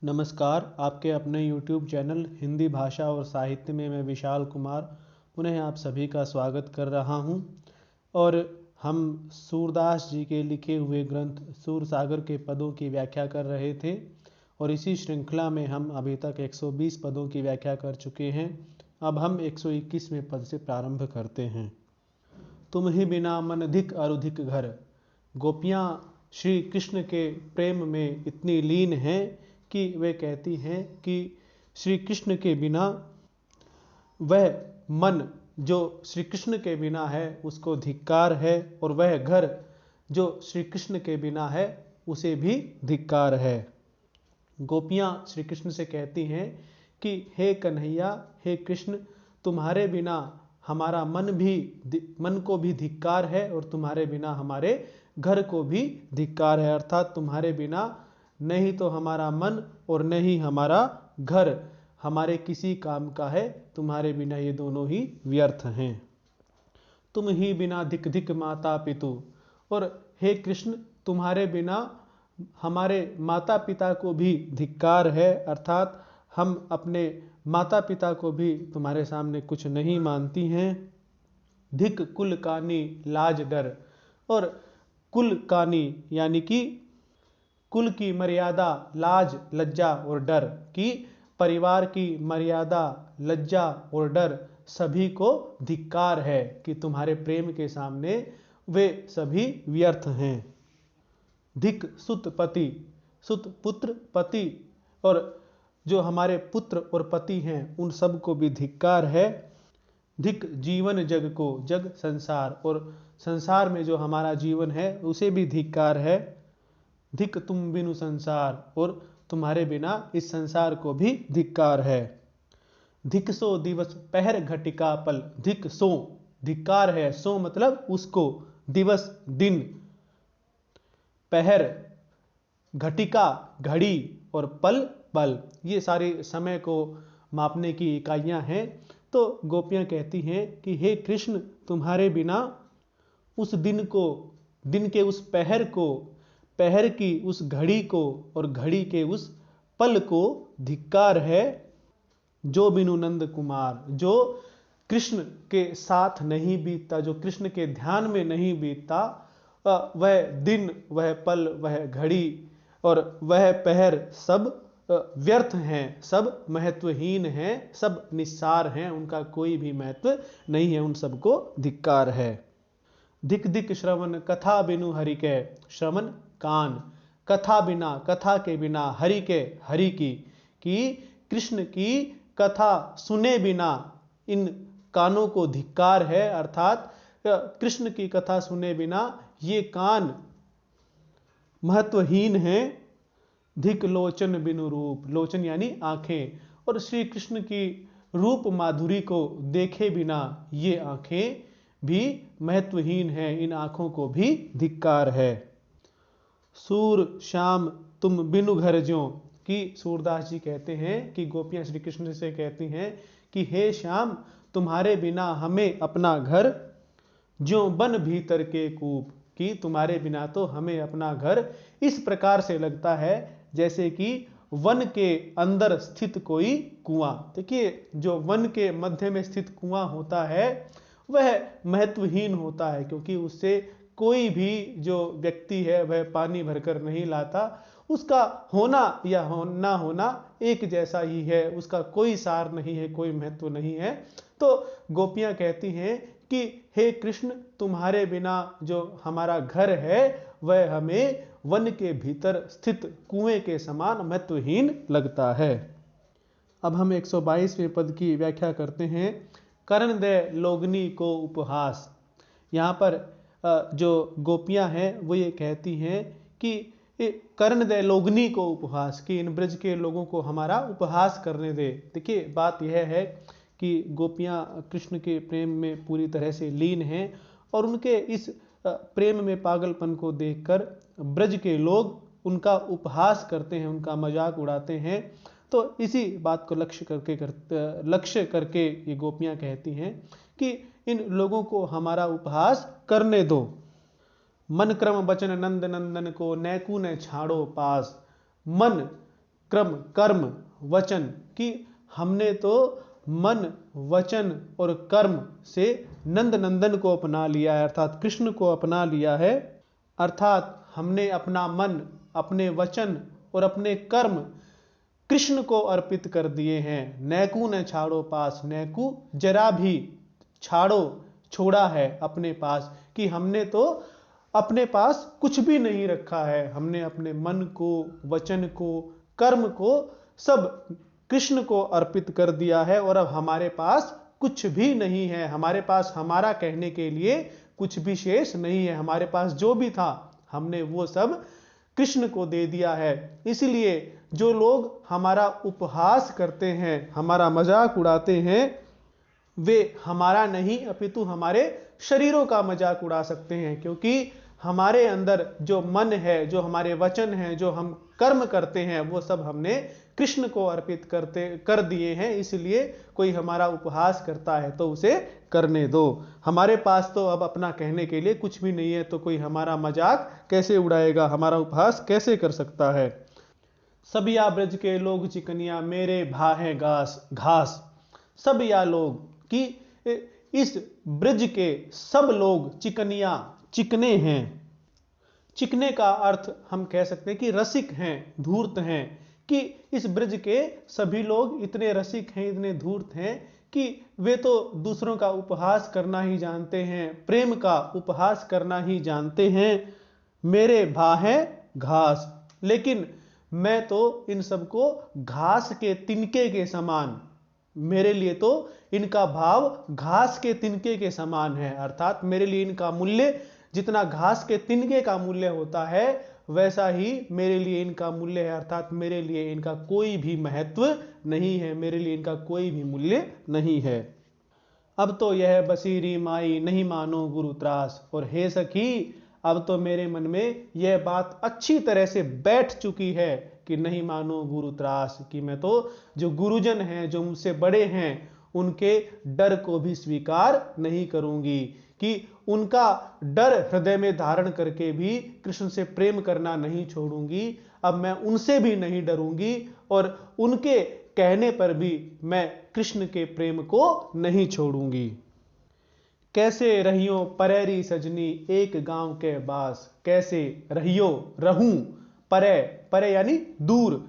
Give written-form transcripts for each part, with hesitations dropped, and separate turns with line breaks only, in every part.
नमस्कार। आपके अपने YouTube चैनल हिंदी भाषा और साहित्य में मैं विशाल कुमार पुनः आप सभी का स्वागत कर रहा हूं। और हम सूरदास जी के लिखे हुए ग्रंथ सूरसागर के पदों की व्याख्या कर रहे थे और इसी श्रृंखला में हम अभी तक 120 पदों की व्याख्या कर चुके हैं। अब हम 121वें पद से प्रारंभ करते हैं। तुम ही बिना मन अधिक और अधिक घर। गोपियाँ श्री कृष्ण के प्रेम में इतनी लीन हैं कि वे कहती हैं कि श्री कृष्ण के बिना वह मन जो श्री कृष्ण के बिना है उसको धिक्कार है, और वह घर जो श्री कृष्ण के बिना है उसे भी धिक्कार है। गोपियाँ श्री कृष्ण से कहती हैं कि हे कन्हैया, हे कृष्ण, तुम्हारे बिना हमारा मन को भी धिक्कार है और तुम्हारे बिना हमारे घर को भी धिक्कार है। अर्थात तुम्हारे बिना नहीं तो हमारा मन और नहीं हमारा घर हमारे किसी काम का है, तुम्हारे बिना ये दोनों ही व्यर्थ हैं। तुम ही बिना धिक धिक माता पितु। और हे कृष्ण, तुम्हारे बिना हमारे माता पिता को भी धिक्कार है, अर्थात हम अपने माता पिता को भी तुम्हारे सामने कुछ नहीं मानती हैं। धिक कुल कानी लाज डर। और कुल कानी यानी कि कुल की मर्यादा, लाज, लज्जा और डर की परिवार की मर्यादा, लज्जा और डर सभी को धिक्कार है कि तुम्हारे प्रेम के सामने वे सभी व्यर्थ हैं। धिक सुत पति। सुत पुत्र, पति और जो हमारे पुत्र और पति हैं उन सब को भी धिक्कार है। धिक जीवन जग को, जग संसार, और संसार में जो हमारा जीवन है उसे भी धिक्कार है। धिक तुम बिनु संसार। और तुम्हारे बिना इस संसार को भी धिक्कार है। धिक सो दिवस पहर घटिका पल। धिक सो धिक्कार है, सो मतलब उसको, दिवस दिन, पहर घटिका घड़ी और पल पल, ये सारे समय को मापने की इकाइयां हैं। तो गोपियां कहती हैं कि हे कृष्ण, तुम्हारे बिना उस दिन को, दिन के उस पहर को, पहर की उस घड़ी को और घड़ी के उस पल को धिक्कार है। जो बिनु नंद कुमार, जो कृष्ण के साथ नहीं बीतता, जो कृष्ण के ध्यान में नहीं बीतता, वह दिन, वह पल, वह घड़ी और वह पहर सब व्यर्थ हैं, सब महत्वहीन हैं, सब निस्सार हैं, उनका कोई भी महत्व नहीं है, उन सबको धिक्कार है। धिक धिक श्रवण कथा बिनु हरि के। श्रवण कान, कथा बिना, कथा के बिना, हरि के, हरि की, कि कृष्ण की कथा सुने बिना इन कानों को धिक्कार है। अर्थात कृष्ण की कथा सुने बिना ये कान महत्वहीन हैं। धिक लोचन बिनु रूप। लोचन यानी आंखें, और श्री कृष्ण की रूप माधुरी को देखे बिना ये आंखें भी महत्वहीन है, इन आंखों को भी धिक्कार है। सूर श्याम तुम बिनु घर ज्यों। कि सूरदास जी कहते हैं कि गोपियां श्री कृष्ण से कहती हैं कि हे श्याम, तुम्हारे बिना हमें अपना घर ज्यों वन भीतर के कूप, कि तुम्हारे बिना तो हमें अपना घर इस प्रकार से लगता है जैसे कि वन के अंदर स्थित कोई कुआं। देखिए, जो वन के मध्य में स्थित कुआं होता है वह महत्वहीन होता है, क्योंकि उससे कोई भी जो व्यक्ति है वह पानी भरकर नहीं लाता। उसका होना या ना होना एक जैसा ही है, उसका कोई सार नहीं है, कोई महत्व नहीं है। तो गोपियां कहती हैं कि हे कृष्ण, तुम्हारे बिना जो हमारा घर है वह हमें वन के भीतर स्थित कुएं के समान महत्वहीन लगता है। अब हम 122वें पद की व्याख्या करते हैं। कर्ण दे लोगनी को उपहास। यहाँ पर जो गोपियां हैं वो ये कहती हैं कि कर्ण दे लोगनी को उपहास, कि इन ब्रज के लोगों को हमारा उपहास करने दे। देखिए, बात यह है कि गोपियां कृष्ण के प्रेम में पूरी तरह से लीन हैं और उनके इस प्रेम में पागलपन को देखकर ब्रज के लोग उनका उपहास करते हैं, उनका मजाक उड़ाते हैं। तो इसी बात को लक्ष्य करके ये गोपियां कहती हैं कि इन लोगों को हमारा उपहास करने दो। मन क्रम बचन नंद नंदन को, नैकू न छाड़ो पास। मन क्रम कर्म वचन, कि हमने तो मन वचन और कर्म से नंद नंदन को अपना लिया है, अर्थात कृष्ण को अपना लिया है। अर्थात हमने अपना मन, अपने वचन और अपने कर्म कृष्ण को अर्पित कर दिए हैं। नैकू न छाड़ो पास, नैकू जरा भी छोड़ा है अपने पास, कि हमने तो अपने पास कुछ भी नहीं रखा है। हमने अपने मन को, वचन को, कर्म को सब कृष्ण को अर्पित कर दिया है और अब हमारे पास कुछ भी नहीं है। हमारे पास हमारा कहने के लिए कुछ भी शेष नहीं है। हमारे पास जो भी था हमने वो सब कृष्ण को दे दिया है। इसलिए जो लोग हमारा उपहास करते हैं, हमारा मजाक उड़ाते हैं, वे हमारा नहीं अपितु हमारे शरीरों का मजाक उड़ा सकते हैं, क्योंकि हमारे अंदर जो मन है, जो हमारे वचन है, जो हम कर्म करते हैं, वो सब हमने कृष्ण को अर्पित कर दिए हैं। इसलिए कोई हमारा उपहास करता है तो उसे करने दो। हमारे पास तो अब अपना कहने के लिए कुछ भी नहीं है, तो कोई हमारा मजाक कैसे उड़ाएगा, हमारा उपहास कैसे कर सकता है। सब या ब्रज के लोग चिकनिया, मेरे भा है घास। सब या लोग, कि इस ब्रज के सब लोग चिकनिया, चिकने हैं। चिकने का अर्थ हम कह सकते हैं कि रसिक हैं, धूर्त हैं, कि इस ब्रज के सभी लोग इतने रसिक हैं, इतने धूर्त हैं कि वे तो दूसरों का उपहास करना ही जानते हैं, प्रेम का उपहास करना ही जानते हैं। मेरे भा है घास, लेकिन मैं तो इन सबको घास के तिनके के समान, मेरे लिए तो इनका भाव घास के तिनके के समान है। अर्थात मेरे लिए इनका मूल्य जितना घास के तिनके का मूल्य होता है, वैसा ही मेरे लिए इनका मूल्य है। अर्थात मेरे लिए इनका कोई भी महत्व नहीं है, मेरे लिए इनका कोई भी मूल्य नहीं है। अब तो यह बसीरी माई, नहीं मानो गुरु त्रास। और हे सखी, अब तो मेरे मन में यह बात अच्छी तरह से बैठ चुकी है कि नहीं मानो गुरु त्रास, कि मैं तो जो गुरुजन हैं, जो मुझसे बड़े हैं, उनके डर को भी स्वीकार नहीं करूंगी, कि उनका डर हृदय में धारण करके भी कृष्ण से प्रेम करना नहीं छोड़ूंगी। अब मैं उनसे भी नहीं डरूंगी और उनके कहने पर भी मैं कृष्ण के प्रेम को नहीं छोड़ूंगी। कैसे रहियो परेरी सजनी, एक गांव के बास। कैसे रहियो, रहूं, परे, परे यानी दूर,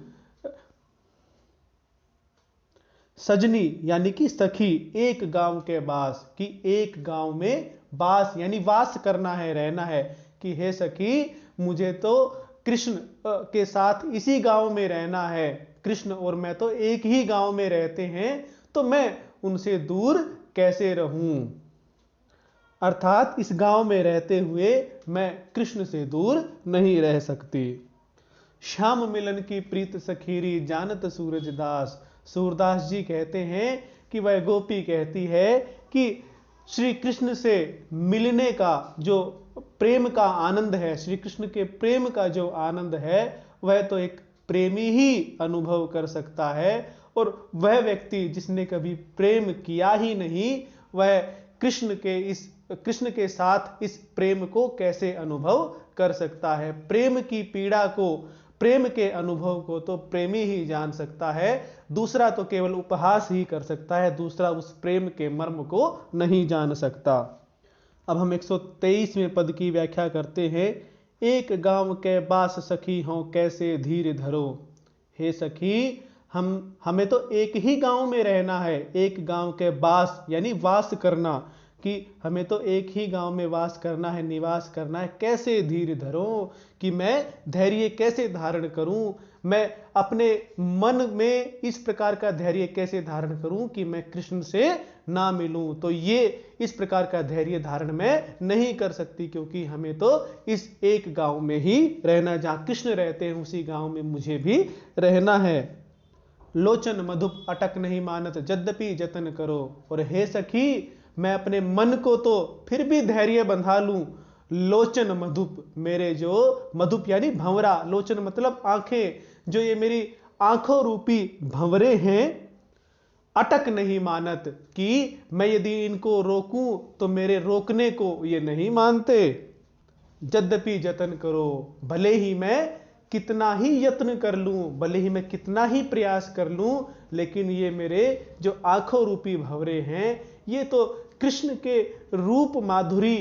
सजनी यानी कि सखी, एक गांव के बास, कि एक गांव में बास यानी वास करना है, रहना है। कि हे सखी, मुझे तो कृष्ण के साथ इसी गांव में रहना है। कृष्ण और मैं तो एक ही गांव में रहते हैं, तो मैं उनसे दूर कैसे रहूं। अर्थात इस गांव में रहते हुए मैं कृष्ण से दूर नहीं रह सकती। श्याम मिलन की प्रीत सखीरी, जानत सूरजदास। सूरदास जी कहते हैं कि वह गोपी कहती है कि श्री कृष्ण से मिलने का जो प्रेम का आनंद है, श्री कृष्ण के प्रेम का जो आनंद है, वह तो एक प्रेमी ही अनुभव कर सकता है। और वह व्यक्ति जिसने कभी प्रेम किया ही नहीं, वह कृष्ण के साथ इस प्रेम को कैसे अनुभव कर सकता है। प्रेम की पीड़ा को, प्रेम के अनुभव को तो प्रेमी ही जान सकता है, दूसरा तो केवल उपहास ही कर सकता है, दूसरा उस प्रेम के मर्म को नहीं जान सकता। अब हम 123वें पद की व्याख्या करते हैं। एक गांव के बास सखी हो, कैसे धीर धरो। हे सखी, हमें तो एक ही गांव में रहना है। एक गांव के बास यानी वास करना, कि हमें तो एक ही गांव में वास करना है, निवास करना है। कैसे धीर धरूं, कि मैं धैर्य कैसे धारण करूं, मैं अपने मन में इस प्रकार का धैर्य कैसे धारण करूं कि मैं कृष्ण से ना मिलूं। तो ये इस प्रकार का धैर्य धारण मैं नहीं कर सकती, क्योंकि हमें तो इस एक गांव में ही रहना, जहां कृष्ण रहते हैं उसी गांव में मुझे भी रहना है। लोचन मधुप अटक नहीं मानत, यद्यपि जतन करो। और हे सखी, मैं अपने मन को तो फिर भी धैर्य बंधा लूं। लोचन मधुप, मेरे जो मधुप यानी भंवरा, लोचन मतलब आंखें, जो ये मेरी आंखों रूपी भंवरे हैं, अटक नहीं मानत, कि मैं यदि इनको रोकूं तो मेरे रोकने को ये नहीं मानते। यद्यपि जतन करो, भले ही मैं कितना ही यत्न कर लूं, भले ही मैं कितना ही प्रयास कर लूं, लेकिन ये मेरे जो आंखों रूपी भंवरे हैं, ये तो कृष्ण के रूप माधुरी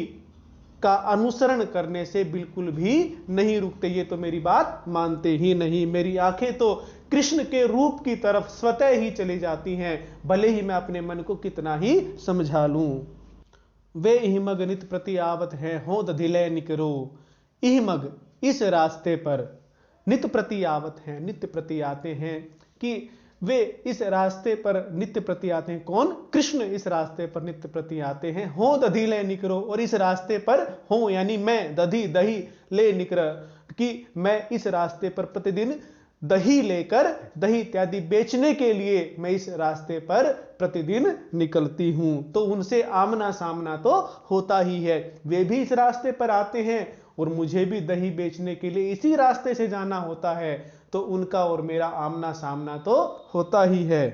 का अनुसरण करने से बिल्कुल भी नहीं रुकते। ये तो मेरी बात मानते ही नहीं। मेरी आंखें तो कृष्ण के रूप की तरफ स्वतः ही चली जाती हैं, भले ही मैं अपने मन को कितना ही समझा लूं। वे इहमग नित प्रति आवत हैं, हो दधिलय निकरो। इहमग इस रास्ते पर, नित प्रति आवत हैं, नित्य प्रति आते हैं, कि वे इस रास्ते पर नित्य प्रति आते हैं। कौन? कृष्ण इस रास्ते पर नित्य प्रति आते हैं। हो दधी ले निकरो, और इस रास्ते पर हो यानी मैं, दधी दही ले निकर, कि मैं इस रास्ते पर प्रतिदिन दही लेकर, दही इत्यादि बेचने के लिए मैं इस रास्ते पर प्रतिदिन निकलती हूं। तो उनसे आमना सामना तो होता ही है। वे भी इस रास्ते पर आते हैं और मुझे भी दही बेचने के लिए इसी रास्ते से जाना होता है, तो उनका और मेरा आमना सामना तो होता ही है।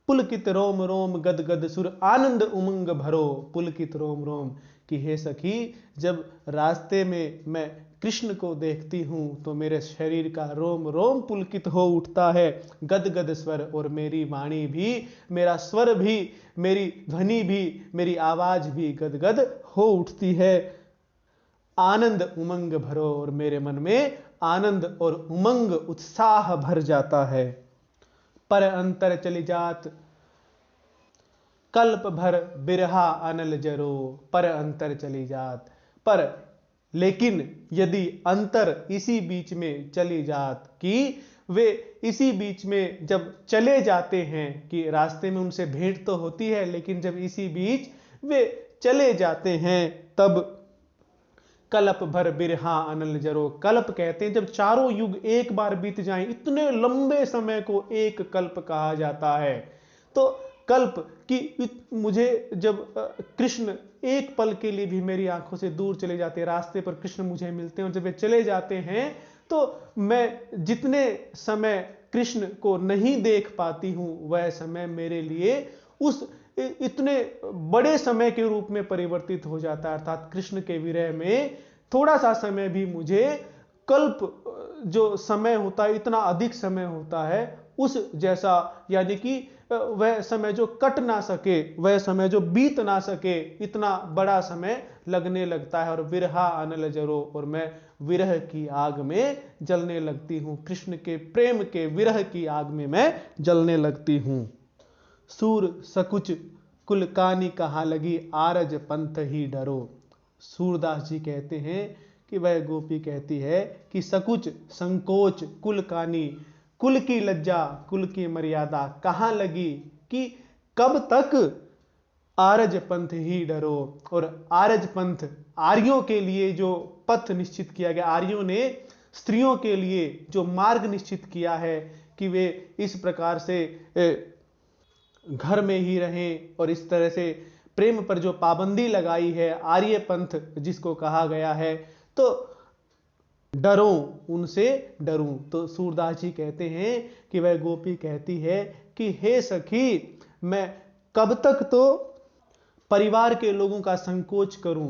पुलकित रोम रोम गद गद सुर आनंद उमंग भरो। पुलकित रोम रोम, कि हे सखी, जब रास्ते में मैं कृष्ण को देखती हूं तो मेरे शरीर का रोम रोम पुलकित हो उठता है। गद गद स्वर, और मेरी वाणी भी, मेरा स्वर भी, मेरी ध्वनि भी, मेरी आवाज भी गद गद हो उठती है। आनंद उमंग भरो, और मेरे मन में आनंद और उमंग उत्साह भर जाता है। पर अंतर चली जात कल्प भर बिरहा अनल जरो। पर अंतर चली जात, पर लेकिन यदि अंतर इसी बीच में चली जात, कि वे इसी बीच में जब चले जाते हैं, कि रास्ते में उनसे भेंट तो होती है, लेकिन जब इसी बीच वे चले जाते हैं, तब कल्प भर बिरहा अनल जरो। कल्प कहते हैं जब चारों युग एक बार बीत जाएं, इतने लंबे समय को एक कल्प कहा जाता है। तो कल्प की मुझे जब कृष्ण एक पल के लिए भी मेरी आंखों से दूर चले जाते हैं, रास्ते पर कृष्ण मुझे मिलते हैं, और जब वे चले जाते हैं तो मैं जितने समय कृष्ण को नहीं देख पाती हूं, वह समय मेरे लिए उस इतने बड़े समय के रूप में परिवर्तित हो जाता है। अर्थात कृष्ण के विरह में थोड़ा सा समय भी मुझे कल्प जो समय होता है, इतना अधिक समय होता है उस जैसा, यानी कि वह समय जो कट ना सके, वह समय जो बीत ना सके, इतना बड़ा समय लगने लगता है। और विरहा अनल जरो, और मैं विरह की आग में जलने लगती हूं, कृष्ण के प्रेम के विरह की आग में मैं जलने लगती हूं। सूर सकुच कुलकानी कहाँ लगी, आरज पंथ ही डरो। सूरदास जी कहते हैं कि वह गोपी कहती है कि सकुच, संकोच, कुलकानी, कुल की लज्जा, कुल की मर्यादा कहाँ लगी, कि कब तक आरज पंथ ही डरो। और आरज पंथ, आर्यों के लिए जो पथ निश्चित किया गया, आर्यों ने स्त्रियों के लिए जो मार्ग निश्चित किया है कि वे इस प्रकार से घर में ही रहें, और इस तरह से प्रेम पर जो पाबंदी लगाई है, आर्य पंथ जिसको कहा गया है, तो डरो, उनसे डरूं। तो सूरदास जी कहते हैं कि वह गोपी कहती है कि हे सखी, मैं कब तक तो परिवार के लोगों का संकोच करूं,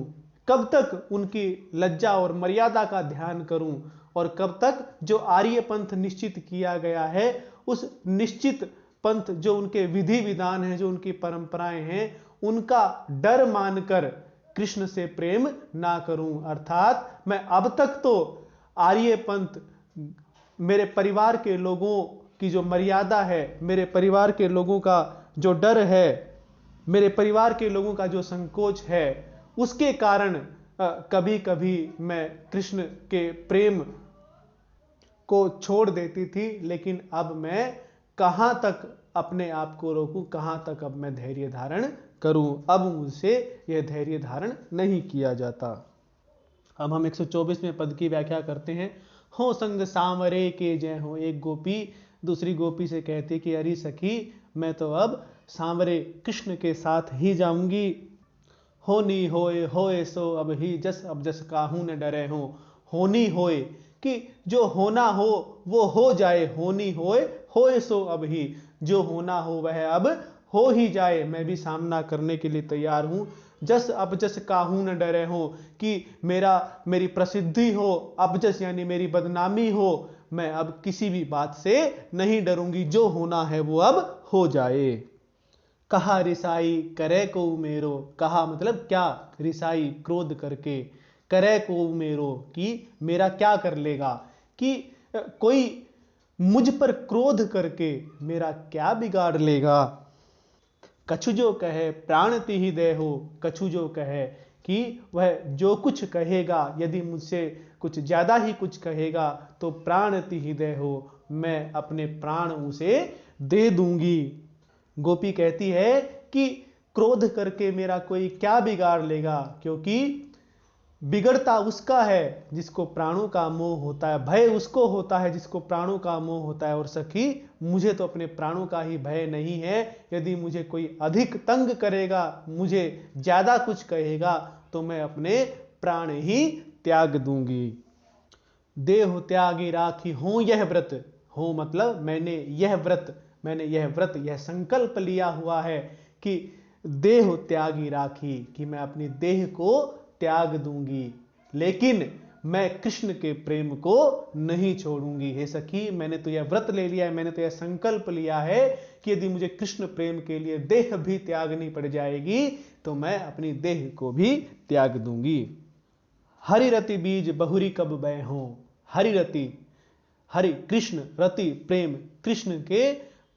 कब तक उनकी लज्जा और मर्यादा का ध्यान करूं, और कब तक जो आर्य पंथ निश्चित किया गया है, उस निश्चित पंथ, जो उनके विधि विधान हैं, जो उनकी परंपराएं हैं, उनका डर मानकर कृष्ण से प्रेम ना करूं। अर्थात मैं अब तक तो आर्य पंथ, मेरे परिवार के लोगों की जो मर्यादा है, मेरे परिवार के लोगों का जो डर है, मेरे परिवार के लोगों का जो संकोच है, उसके कारण कभी कभी मैं कृष्ण के प्रेम को छोड़ देती थी। लेकिन अब मैं कहां तक अपने आप को रोकूं, कहां तक अब मैं धैर्य धारण करूं, अब मुझसे यह धैर्य धारण नहीं किया जाता। अब हम 124वें पद की व्याख्या करते हैं। हो संग सांवरे के जय हो। एक गोपी दूसरी गोपी से कहती कि अरे सखी, मैं तो अब सांवरे कृष्ण के साथ ही जाऊंगी। होनी होए होए सो अब ही जस, अब जस काहू न डरे हो। होनी होए, कि जो होना हो वो हो जाए, होनी होए होए सो अब ही, जो होना हो वह अब हो ही जाए, मैं भी सामना करने के लिए तैयार हूं। जस अपजस काहू न डरे हो, कि मेरी प्रसिद्धि हो, अपजस यानी मेरी बदनामी हो, मैं अब किसी भी बात से नहीं डरूंगी, जो होना है वो अब हो जाए। कहा रिसाई करे को मेरो, कहा मतलब क्या, रिसाई क्रोध करके, करे को मेरो कि मेरा क्या कर लेगा, कि कोई मुझ पर क्रोध करके मेरा क्या बिगाड़ लेगा। कछु जो कहे प्राण तिहि देहो, कछु जो कहे कि वह जो कुछ कहेगा, यदि मुझसे कुछ ज्यादा ही कुछ कहेगा तो प्राण तिहि देहो, मैं अपने प्राण उसे दे दूंगी। गोपी कहती है कि क्रोध करके मेरा कोई क्या बिगाड़ लेगा, क्योंकि बिगड़ता उसका है जिसको प्राणों का मोह होता है, भय उसको होता है जिसको प्राणों का मोह होता है। और सखी, मुझे तो अपने प्राणों का ही भय नहीं है, यदि मुझे कोई अधिक तंग करेगा, मुझे ज्यादा कुछ कहेगा, तो मैं अपने प्राण ही त्याग दूंगी। देह त्यागी राखी हो यह व्रत, हो मतलब मैंने यह व्रत यह संकल्प लिया हुआ है कि देह त्यागी राखी, कि मैं अपनी देह को त्याग दूंगी, लेकिन मैं कृष्ण के प्रेम को नहीं छोड़ूंगी। हे सखी, मैंने तो यह व्रत ले लिया है, मैंने तो यह संकल्प लिया है कि यदि मुझे कृष्ण प्रेम के लिए देह भी त्यागनी पड़ जाएगी तो मैं अपनी देह को भी त्याग दूंगी। हरिरति बीज बहुरी कब बह हो, हरिरति, हरि कृष्ण, रति प्रेम, कृष्ण के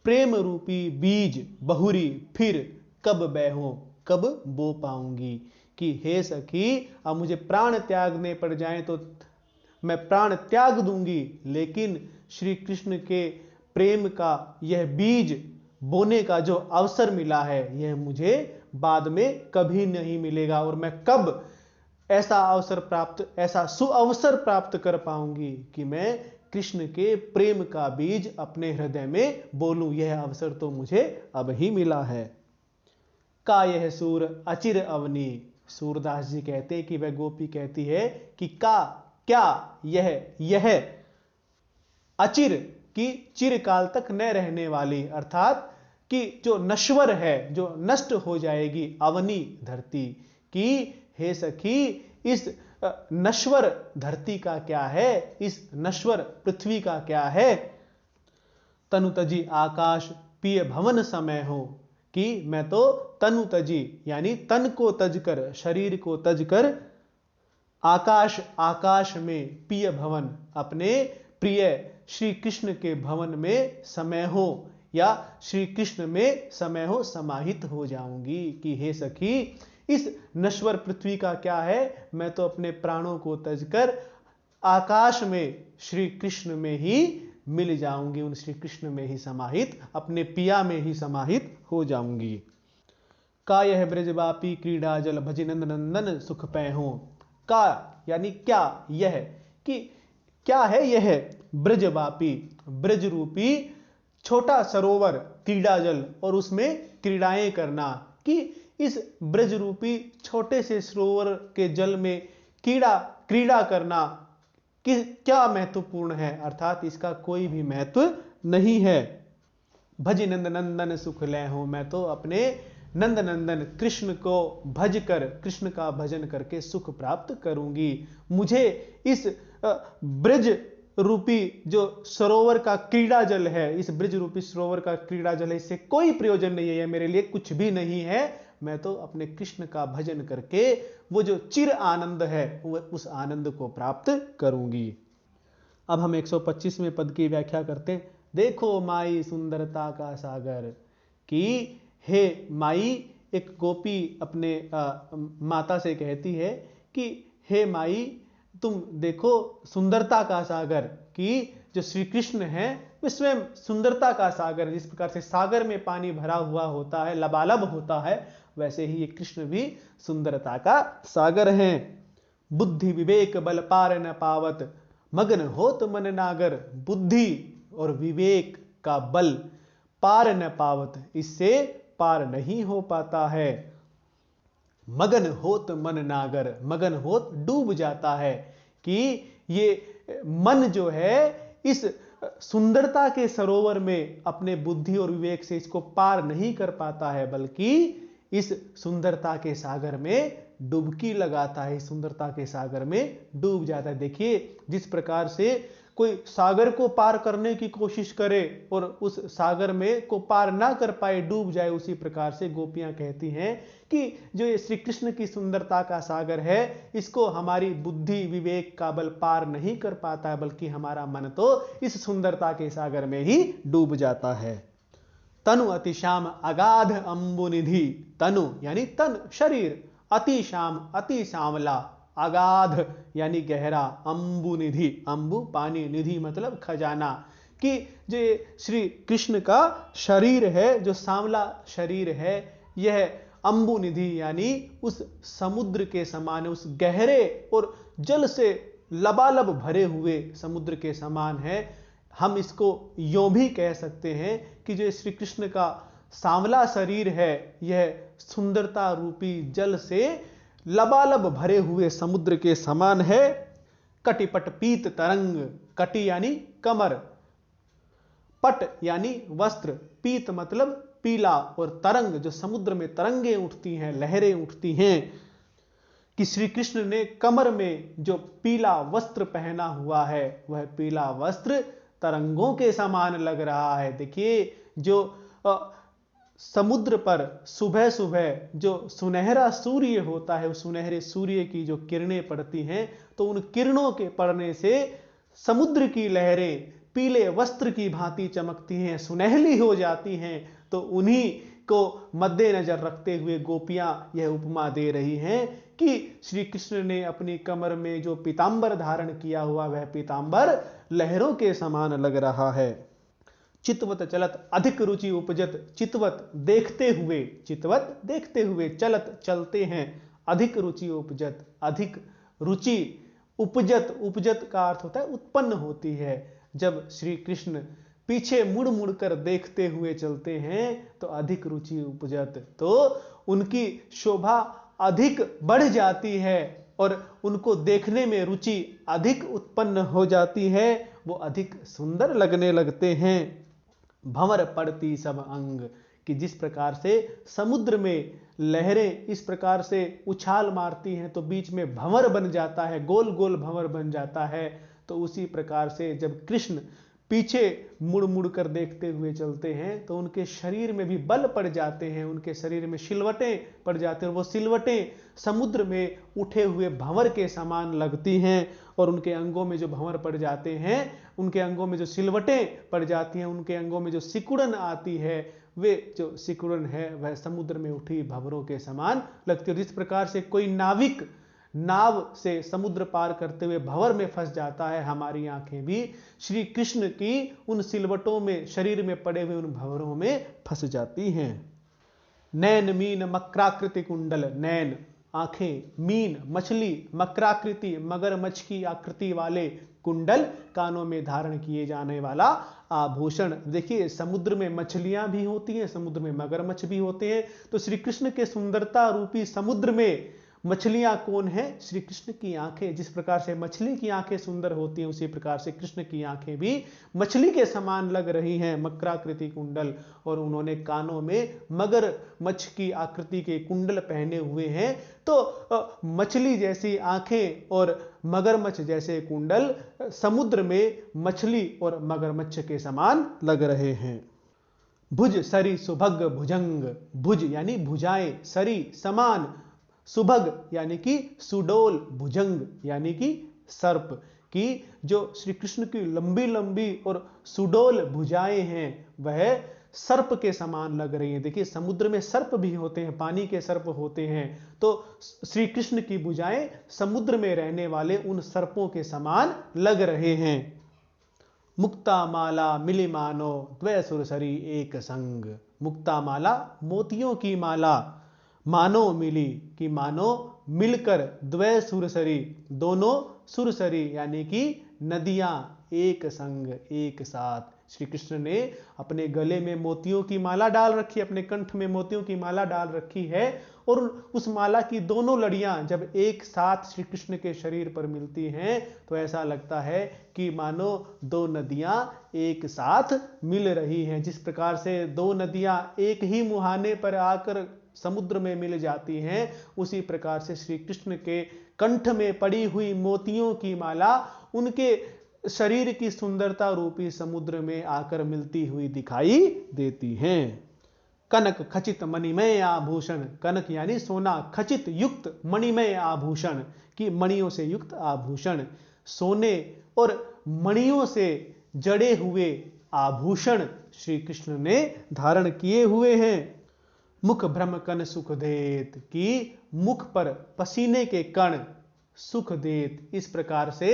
प्रेम रूपी बीज बहुरी फिर कब बह हो, कब बो पाऊंगी, कि हे सखी, अब मुझे प्राण त्यागने पड़ जाएं तो मैं प्राण त्याग दूंगी, लेकिन श्री कृष्ण के प्रेम का यह बीज बोने का जो अवसर मिला है, यह मुझे बाद में कभी नहीं मिलेगा, और मैं कब ऐसा अवसर प्राप्त, ऐसा सुअवसर प्राप्त कर पाऊंगी कि मैं कृष्ण के प्रेम का बीज अपने हृदय में बोलूं, यह अवसर तो मुझे अब ही मिला है। का यह सूर अचिर अवनी, सूरदास जी कहते कि वह गोपी कहती है कि का क्या यह अचिर, की चिरकाल तक न रहने वाली, अर्थात कि जो नश्वर है, जो नष्ट हो जाएगी, अवनी धरती, कि हे सखी, इस नश्वर धरती का क्या है, इस नश्वर पृथ्वी का क्या है। तनु तजी आकाश पिय भवन समय हो, कि मैं तो तनु तजी यानी तन को तज कर, शरीर को तज कर, आकाश में, पिय भवन अपने प्रिय श्री कृष्ण के भवन में समय हो, या श्री कृष्ण में समय हो, समाहित हो जाऊंगी। कि हे सखी, इस नश्वर पृथ्वी का क्या है, मैं तो अपने प्राणों को तजकर आकाश में श्री कृष्ण में ही मिल जाऊंगी, उन श्री कृष्ण में ही समाहित, अपने पिया में ही समाहित हो जाऊंगी। का यह ब्रजवापी क्रीड़ा जल भज नंद नंदन सुख पै हो, का यानी क्या यह, कि क्या है यह ब्रजवापी, ब्रज रूपी छोटा सरोवर, क्रीड़ा जल और उसमें क्रीड़ाएं करना, कि इस ब्रज रूपी छोटे से सरोवर के जल में क्रीड़ा करना कि क्या महत्वपूर्ण है, अर्थात इसका कोई भी महत्व नहीं है। भज नंद नंदन सुख ले हो, मैं तो अपने नंद नंदन कृष्ण को भज कर, कृष्ण का भजन करके सुख प्राप्त करूंगी। मुझे इस ब्रज रूपी जो सरोवर का क्रीड़ा जल है, इस ब्रज रूपी सरोवर का क्रीड़ा जल है, इससे कोई प्रयोजन नहीं है, यह मेरे लिए कुछ भी नहीं है। मैं तो अपने कृष्ण का भजन करके वो जो चिर आनंद है, उस आनंद को प्राप्त करूंगी। अब हम 125वें पद की व्याख्या करते हैं। देखो माई सुंदरता का सागर, कि हे माई, एक गोपी अपने माता से कहती है कि हे माई, तुम देखो सुंदरता का सागर, कि जो श्री कृष्ण है वे स्वयं सुंदरता का सागर, जिस प्रकार से सागर में पानी भरा हुआ होता है, लबालब होता है, वैसे ही ये कृष्ण भी सुंदरता का सागर हैं। बुद्धि विवेक बल पार न पावत, मगन होत मन नागर, बुद्धि और विवेक का बल पार न पावत, इससे पार नहीं हो पाता है। मगन होत मन नागर, मगन होत डूब जाता है, कि ये मन जो है इस सुंदरता के सरोवर में अपने बुद्धि और विवेक से इसको पार नहीं कर पाता है, बल्कि इस सुंदरता के सागर में डुबकी लगाता है, इस सुंदरता के सागर में डूब जाता है। देखिए जिस प्रकार से कोई सागर को पार करने की कोशिश करे और उस सागर में को पार ना कर पाए, डूब जाए, उसी प्रकार से गोपियां कहती हैं कि जो ये श्री कृष्ण की सुंदरता का सागर है, इसको हमारी बुद्धि विवेक का बल पार नहीं कर पाता है, बल्कि हमारा मन तो इस सुंदरता के सागर में ही डूब जाता है। तनु अतिश्याम अगाध अम्बुनिधि, तनु यानी तन शरीर, अतिश्याम अति श्यामला, अगाध यानी गहरा, अम्बु निधि, अम्बु पानी, निधि मतलब खजाना, कि जो श्री कृष्ण का शरीर है, जो सांवला शरीर है, यह अम्बु निधि यानी उस समुद्र के समान, उस गहरे और जल से लबालब भरे हुए समुद्र के समान है। हम इसको यों भी कह सकते हैं कि जो श्री कृष्ण का सांवला शरीर है, यह सुंदरता रूपी जल से लबालब भरे हुए समुद्र के समान है। कटिपट पीत तरंग, कटि यानी कमर, पट यानी वस्त्र, पीत मतलब पीला, और तरंग जो समुद्र में तरंगे उठती हैं, लहरें उठती हैं, कि श्री कृष्ण ने कमर में जो पीला वस्त्र पहना हुआ है, वह पीला वस्त्र तरंगों के समान लग रहा है। देखिए जो समुद्र पर सुबह सुबह जो सुनहरा सूर्य होता है, उस सुनहरे सूर्य की जो किरणें पड़ती हैं, तो उन किरणों के पड़ने से समुद्र की लहरें पीले वस्त्र की भांति चमकती हैं, सुनहली हो जाती हैं। तो उन्हीं को मद्देनजर रखते हुए गोपियां यह उपमा दे रही हैं कि श्री कृष्ण ने अपनी कमर में जो पीतांबर धारण किया हुआ, वह पीतांबर लहरों के समान लग रहा है। चितवत चलत अधिक रुचि उपजत, चितवत देखते हुए, चितवत देखते हुए, चलत चलते हैं, अधिक रुचि उपजत, अधिक रुचि उपजत, उपजत का अर्थ होता है उत्पन्न होती है। जब श्री कृष्ण पीछे मुड़ मुड़ कर देखते हुए चलते हैं तो अधिक रुचि उपजत, तो उनकी शोभा अधिक बढ़ जाती है और उनको देखने में रुचि अधिक उत्पन्न हो जाती है, वो अधिक सुंदर लगने लगते हैं। भंवर पड़ती सब अंग, कि जिस प्रकार से समुद्र में लहरें इस प्रकार से उछाल मारती हैं तो बीच में भंवर बन जाता है, गोल गोल भंवर बन जाता है, तो उसी प्रकार से जब कृष्ण पीछे मुड़ मुड़ कर देखते हुए चलते हैं तो उनके शरीर में भी बल पड़ जाते हैं, उनके शरीर में सिलवटें पड़ जाते हैं, वो सिलवटें समुद्र में उठे हुए भंवर के समान लगती हैं, और उनके अंगों में जो भंवर पड़ जाते हैं, उनके अंगों में जो सिलवटें पड़ जाती हैं, उनके अंगों में जो सिकुड़न आती है, वे जो सिकुड़न है वह समुद्र में उठी भंवरों के समान लगती है। जिस प्रकार से कोई नाविक नाव से समुद्र पार करते हुए भंवर में फंस जाता है, हमारी आंखें भी श्री कृष्ण की उन सिलवटों में, शरीर में पड़े हुए उन भंवरों में फंस जाती हैं। नैन मीन मकराकृति कुंडल, नैन आंखें, मीन मछली, मकराकृति मगरमच्छ की आकृति वाले कुंडल, कानों में धारण किए जाने वाला आभूषण। देखिए समुद्र में मछलियां भी होती हैं, समुद्र में मगरमच्छ भी होते हैं, तो श्री कृष्ण के सुंदरता रूपी समुद्र में मछलियां कौन है? श्री कृष्ण की आंखें। जिस प्रकार से मछली की आंखें सुंदर होती हैं, उसी प्रकार से कृष्ण की आंखें भी मछली के समान लग रही हैं, मकराकृति कुंडल, और उन्होंने कानों में मगर मच्छ की आकृति के कुंडल पहने हुए हैं। तो मछली जैसी आंखें और मगरमच्छ जैसे कुंडल समुद्र में मछली और मगरमच्छ के समान लग रहे हैं। भुज सरी सुभग भुजंग, भुज यानी भुजाएं, सरी समान, सुभग यानी कि सुडोल, भुजंग यानी कि सर्प, की जो श्री कृष्ण की लंबी लंबी और सुडोल भुजाएं हैं वह सर्प के समान लग रही हैं। देखिए समुद्र में सर्प भी होते हैं, पानी के सर्प होते हैं, तो श्री कृष्ण की भुजाएं समुद्र में रहने वाले उन सर्पों के समान लग रहे हैं। मुक्ता माला मिली मानो द्वय सुरसरी एक संग, मुक्ता माला मोतियों की माला, मानो मिली कि मानो मिलकर, द्वय सुरसरी दोनों सुरसरी यानी कि नदियां एक संग एक साथ। श्री कृष्ण ने अपने गले में मोतियों की माला डाल रखी है, अपने कंठ में मोतियों की माला डाल रखी है, और उस माला की दोनों लड़ियां जब एक साथ श्री कृष्ण के शरीर पर मिलती हैं तो ऐसा लगता है कि मानो दो नदियां एक साथ मिल रही हैं। जिस प्रकार से दो नदियां एक ही मुहाने पर आकर समुद्र में मिल जाती हैं, उसी प्रकार से श्री कृष्ण के कंठ में पड़ी हुई मोतियों की माला उनके शरीर की सुंदरता रूपी समुद्र में आकर मिलती हुई दिखाई देती हैं। कनक खचित मणिमय आभूषण, कनक यानी सोना, खचित युक्त मणिमय आभूषण की मणियों से युक्त आभूषण, सोने और मणियों से जड़े हुए आभूषण श्री कृष्ण ने धारण किए हुए हैं। मुख भ्रम कण सुख देत, की मुख पर पसीने के कण सुख देत, इस प्रकार से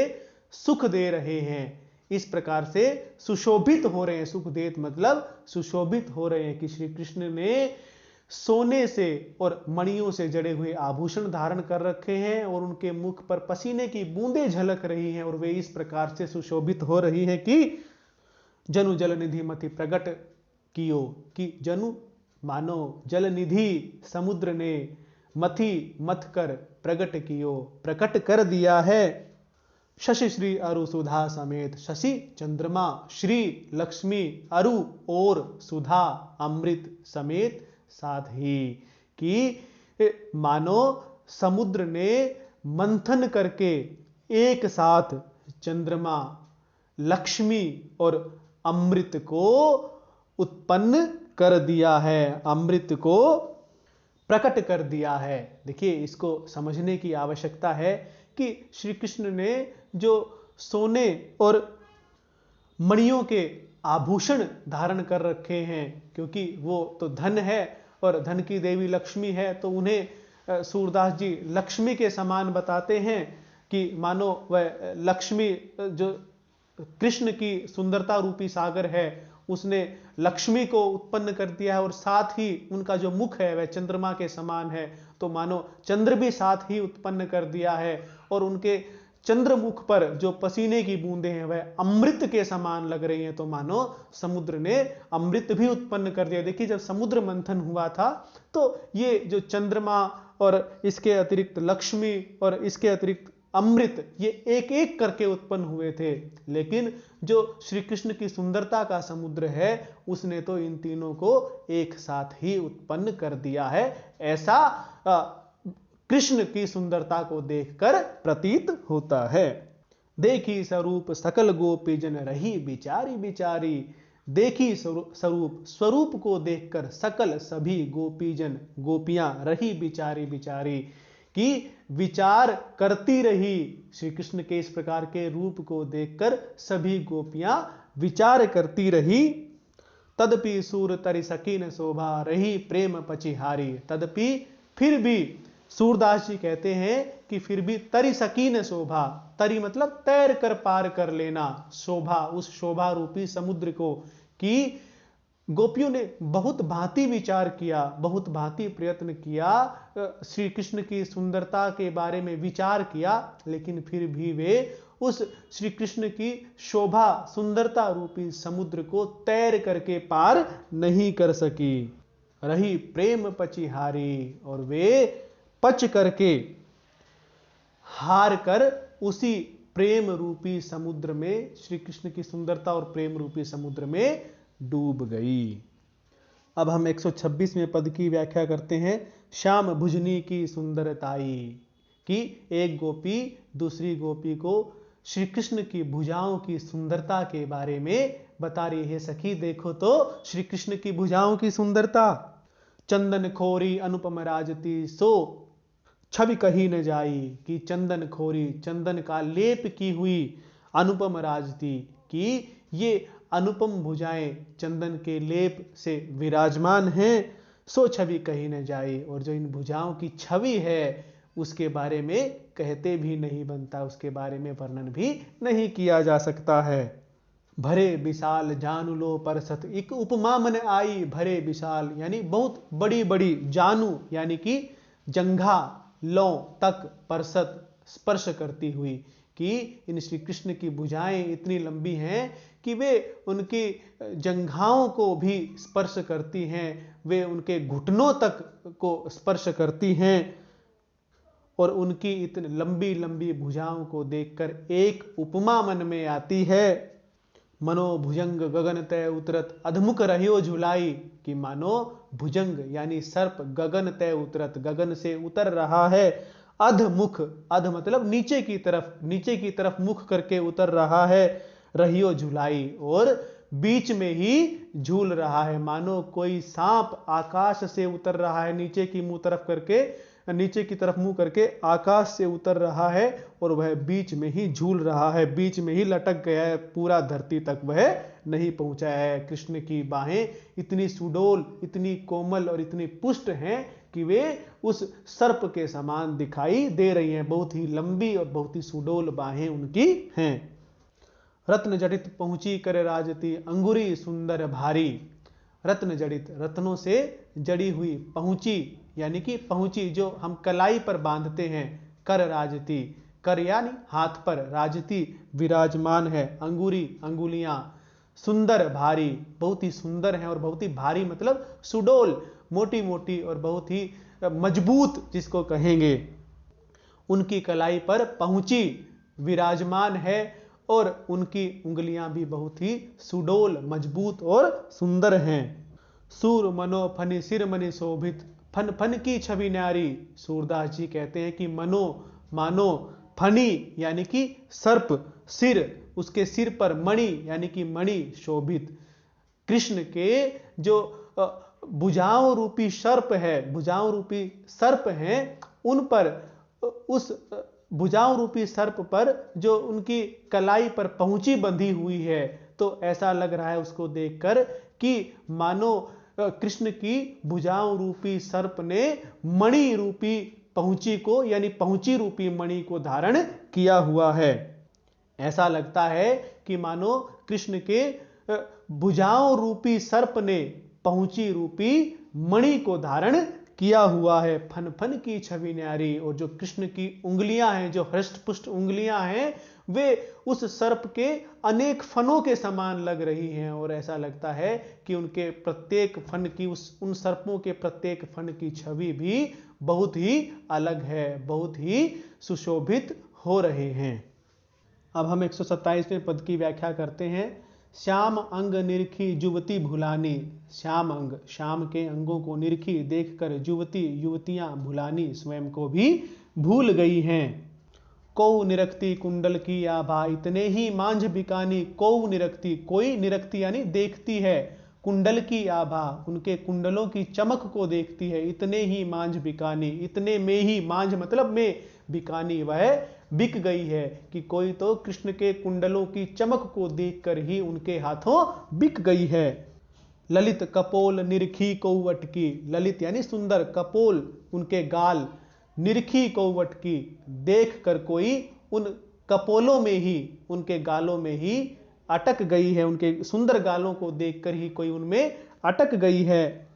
सुख दे रहे हैं, इस प्रकार से सुशोभित हो रहे हैं। सुख देत मतलब सुशोभित हो रहे हैं कि श्री कृष्ण ने सोने से और मणियों से जड़े हुए आभूषण धारण कर रखे हैं और उनके मुख पर पसीने की बूंदें झलक रही हैं और वे इस प्रकार से सुशोभित हो रही हैं कि जनु जल निधि मति प्रगट कियो, कि जनु मानो जल निधि समुद्र ने मथि मथ कर प्रगट कियो, प्रकट कर दिया है। शशि श्री अरु सुधा समेत, शशि चंद्रमा, श्री लक्ष्मी, अरु और सुधा अमृत समेत साथ ही, कि मानो समुद्र ने मंथन करके एक साथ चंद्रमा, लक्ष्मी और अमृत को उत्पन्न कर दिया है, अमृत को प्रकट कर दिया है। देखिए, इसको समझने की आवश्यकता है कि श्री कृष्ण ने जो सोने और मणियों के आभूषण धारण कर रखे हैं, क्योंकि वो तो धन है और धन की देवी लक्ष्मी है, तो उन्हें सूरदास जी लक्ष्मी के समान बताते हैं कि मानो वह लक्ष्मी जो कृष्ण की सुंदरता रूपी सागर है उसने लक्ष्मी को उत्पन्न कर दिया है और साथ ही उनका जो मुख है वह चंद्रमा के समान है, तो मानो चंद्र भी साथ ही उत्पन्न कर दिया है और उनके चंद्रमुख पर जो पसीने की बूंदें हैं वह अमृत के समान लग रही हैं, तो मानो समुद्र ने अमृत भी उत्पन्न कर दिया। देखिए, जब समुद्र मंथन हुआ था तो ये जो चंद्रमा और इसके अतिरिक्त लक्ष्मी और इसके अतिरिक्त अमृत, ये एक एक करके उत्पन्न हुए थे, लेकिन जो श्री कृष्ण की सुंदरता का समुद्र है उसने तो इन तीनों को एक साथ ही उत्पन्न कर दिया है। ऐसा कृष्ण की सुंदरता को देखकर प्रतीत होता है। देखी स्वरूप सकल गोपी जन रही बिचारी बिचारी, देखी स्वरूप, स्वरूप को देखकर सकल सभी गोपीजन, गोपियां रही बिचारी बिचारी, कि विचार करती रही। श्री कृष्ण के इस प्रकार के रूप को देखकर सभी गोपियां विचार करती रही। तदपि सूर तरि सकीन शोभा, रही प्रेम पचिहारी। तदपि फिर भी, सूरदास जी कहते हैं कि फिर भी तरि सकीन शोभा, तरि मतलब तैर कर पार कर लेना, शोभा उस शोभा रूपी समुद्र को, कि गोपियों ने बहुत भांति विचार किया, बहुत भांति प्रयत्न किया, श्री कृष्ण की सुंदरता के बारे में विचार किया, लेकिन फिर भी वे उस श्री कृष्ण की शोभा सुंदरता रूपी समुद्र को तैर करके पार नहीं कर सकी। रही प्रेम पचिहारी, और वे पच करके, हार कर उसी प्रेम रूपी समुद्र में, श्री कृष्ण की सुंदरता और प्रेम रूपी समुद्र में डूब गई। अब हम 126वें पद की व्याख्या करते हैं। श्याम भुजनी की सुंदरताई, कि एक गोपी दूसरी गोपी को श्री कृष्ण की भुजाओं की सुंदरता के बारे में बता रही है। सखी देखो तो श्री कृष्ण की भुजाओं की सुंदरता। चंदन खोरी अनुपम राजती, सो छवि कही न जाई, कि चंदन खोरी, चंदन का लेप की हुई, अनुपम राजती, कि ये अनुपम भुजाएं चंदन के लेप से विराजमान हैं। सो छवि कही न जाए, और जो इन भुजाओं की छवि है उसके बारे में कहते भी नहीं बनता, उसके बारे में वर्णन भी नहीं किया जा सकता है। भरे विशाल जानू लो परसत, एक उपमा मन आई। भरे विशाल यानी बहुत बड़ी बड़ी, जानू यानी कि जंघा, लो तक, परसत स्पर्श करती हुई, कि इन श्री कृष्ण की भुजाएं इतनी लंबी हैं कि वे उनकी जंघाओं को भी स्पर्श करती हैं, वे उनके घुटनों तक को स्पर्श करती हैं। और उनकी इतनी लंबी लंबी भुजाओं को देखकर एक उपमा मन में आती है। मनो भुजंग गगन तय उतरत अधमुख रहियो झुलाई, कि मानो भुजंग यानी सर्प गगन तय उतरत, गगन से उतर रहा है, अधमुख, अध मतलब नीचे की तरफ मुख करके उतर रहा है, रहियो झुलाई और बीच में ही झूल रहा है। मानो कोई सांप आकाश से उतर रहा है, नीचे की तरफ मुंह करके आकाश से उतर रहा है और वह बीच में ही झूल रहा है, बीच में ही लटक गया है, पूरा धरती तक वह नहीं पहुंचा है। कृष्ण की बाहें इतनी सुडोल, इतनी कोमल और इतनी पुष्ट हैं कि वे उस सर्प के समान दिखाई दे रही हैं। बहुत ही लंबी और बहुत ही सुडोल बाहें उनकी हैं। रत्न जड़ित पहुंची कर राजती अंगुरी सुंदर भारी, रत्न जड़ित रत्नों से जड़ी हुई, पहुंची यानी कि पहुंची जो हम कलाई पर बांधते हैं, कर राजती, कर यानी हाथ पर, राजती विराजमान है, अंगुरी अंगुलियां, सुंदर भारी बहुत ही सुंदर हैं और बहुत ही भारी मतलब सुडोल, मोटी मोटी और बहुत ही मजबूत जिसको कहेंगे, उनकी कलाई पर पहुंची विराजमान है और उनकी उंगलियां भी बहुत ही सुडोल, मजबूत और सुंदर हैं। सूर मनो फनि सिर मनि शोभित, फन फन की छवि न्यारी, सूरदास जी कहते हैं कि मनो मानो, फनी यानी कि सर्प, सिर उसके सिर पर, मणि यानी कि मणि शोभित, कृष्ण के जो भुजाओं रूपी सर्प हैं उन पर, उस भुजाओं रूपी सर्प पर जो उनकी कलाई पर पहुंची बंधी हुई है, तो ऐसा लग रहा है उसको देखकर कि मानो कृष्ण की भुजाओं रूपी सर्प ने मणि रूपी पहुंची को यानी पहुंची रूपी मणि को धारण किया हुआ है। ऐसा लगता है कि मानो कृष्ण के भुजाओं रूपी सर्प ने पहुंची रूपी मणि को धारण किया हुआ है। फन फन की छवि न्यारी, और जो कृष्ण की उंगलियां हैं, जो हृष्ट पुष्ट उंगलियां हैं, वे उस सर्प के अनेक फनों के समान लग रही हैं और ऐसा लगता है कि उनके प्रत्येक फन की, उन सर्पों के प्रत्येक फन की छवि भी बहुत ही अलग है, बहुत ही सुशोभित हो रहे हैं। अब हम 127वें पद की व्याख्या करते हैं। श्याम अंग निरखी जुवती भुलानी, श्याम अंग, श्याम के अंगों को निरखी देखकर युवतियां भुलानी, स्वयं को भी भूल गई हैं। कौ निरखती कुंडल की आभा, इतने ही मांझ बिकानी, कौ निरखती, कोई निरखती यानी देखती है, कुंडल की आभा, उनके कुंडलों की चमक को देखती है, इतने ही मांझ बिकानी, इतने में ही, मांझ मतलब में, बिकानी वह बिक गई है, कि कोई तो कृष्ण के कुंडलों की चमक को देखकर ही उनके हाथों बिक गई है। ललित कपोल निरखी कौवट की, ललित यानी सुंदर, कपोल उनके गाल, निरखी कौवट की, देख कर कोई उन कपोलों में ही, उनके गालों में ही अटक गई है, उनके सुंदर गालों को देखकर ही कोई उनमें अटक गई है।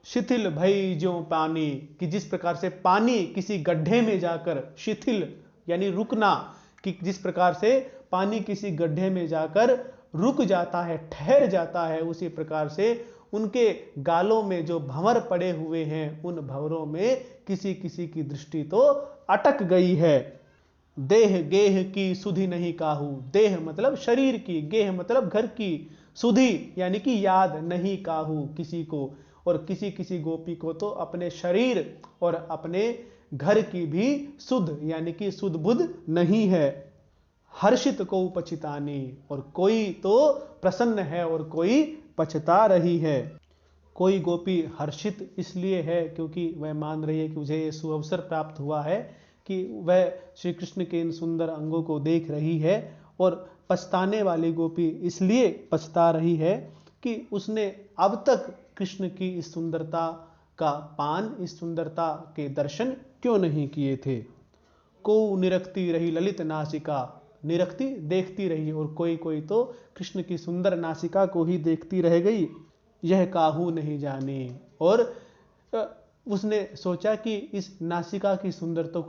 शिथिल भई ज्यों पानी, कि जिस प्रकार से पानी किसी गड्ढे में जाकर, शिथिल यानी रुकना, कि जिस प्रकार से पानी किसी गड्ढे में जाकर रुक जाता है, ठहर जाता है, उसी प्रकार से उनके गालों में जो भंवर पड़े हुए हैं, उन भंवरों में किसी किसी की दृष्टि तो अटक गई है। देह गेह की सुधि नहीं काहू, देह मतलब शरीर की, गेह मतलब घर की, सुधि यानी कि याद नहीं काहू किसी को, और किसी किसी गोपी को तो अपने शरीर और अपने घर की भी सुध यानी कि सुध बुध नहीं है। हर्षित को पछितानी, और कोई तो प्रसन्न है और कोई पछता रही है। कोई गोपी हर्षित इसलिए है क्योंकि वह मान रही है कि मुझे ये सुअवसर प्राप्त हुआ है कि वह श्री कृष्ण के इन सुंदर अंगों को देख रही है, और पछताने वाली गोपी इसलिए पछता रही है कि उसने अब तक कृष्ण की इस सुंदरता का पान, इस सुंदरता के दर्शन क्यों नहीं किए थे। को निरखती रही ललित नासिका, निरखती देखती रही, और कोई कोई तो कृष्ण की सुंदर नासिका को ही देखती रह गई। यह काहू नहीं जाने, और उसने सोचा कि इस नासिका की सुंदरता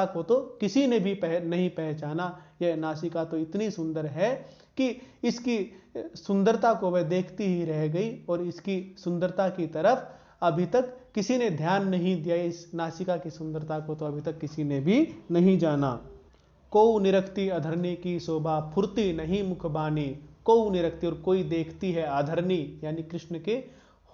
को तो किसी ने भी नहीं पहचाना। यह नासिका तो इतनी सुंदर है कि इसकी सुंदरता को वह देखती ही रह गई, और इसकी सुंदरता की तरफ अभी तक किसी ने ध्यान नहीं दिया। इस नासिका की सुंदरता को तो अभी तक किसी ने भी नहीं जाना। को निरखती अधरनी की शोभा, फुरती नहीं मुखबानी। को निरखती और कोई देखती है, अधरनी यानी कृष्ण के